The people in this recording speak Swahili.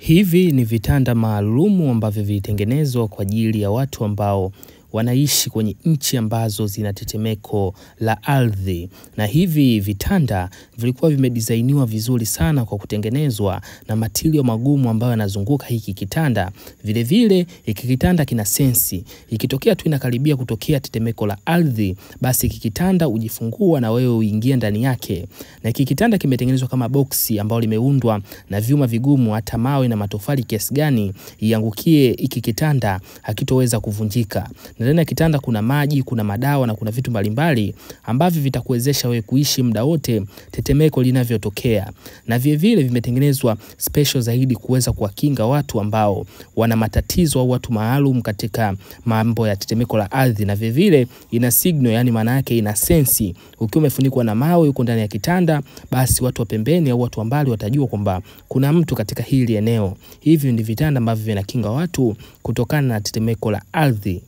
Hivi ni vitanda maalumu ambavyo vilitengenezwa kwa ajili ya watu ambao wanaishi kwenye nchi ambazo zina tetemeko la ardhi. Na hivi vitanda vilikuwa vimedizainiwa vizuri sana kwa kutengenezwa na material magumu ambayo yanazunguka hiki kitanda. Vile vile hiki kitanda kina sensi. Ikitokea tu inakaribia kutokea tetemeko la ardhi, basi hiki kitanda ujifungua na wewe uingie ndani yake. Na hiki kitanda kimetengenezwa kama boksi ambalo limeundwa na vyuma vigumu, hata mawe na matofali kiasi gani iangukie hiki kitanda hakitoweza kuvunjika. Na ndani ya kitanda kuna maji, kuna madawa na kuna vitu mbalimbali ambavyo vitakuwezesha wewe kuishi muda wote tetemeko linavyotokea. Na vile vile vimetengenezwa special zaidi kuweza kuwakinga watu ambao wana matatizo au watu maalum katika mambo ya tetemeko la ardhi. Na vile vile ina signal, yani maana yake ina sensi. Ukiwa umefunikwa na mawe uko ndani ya kitanda, basi watu wa pembeni au watu wa mbali watajua kwamba kuna mtu katika hili eneo. Hivi ni vitanda ambavyo vinakinga watu kutokana na tetemeko la ardhi.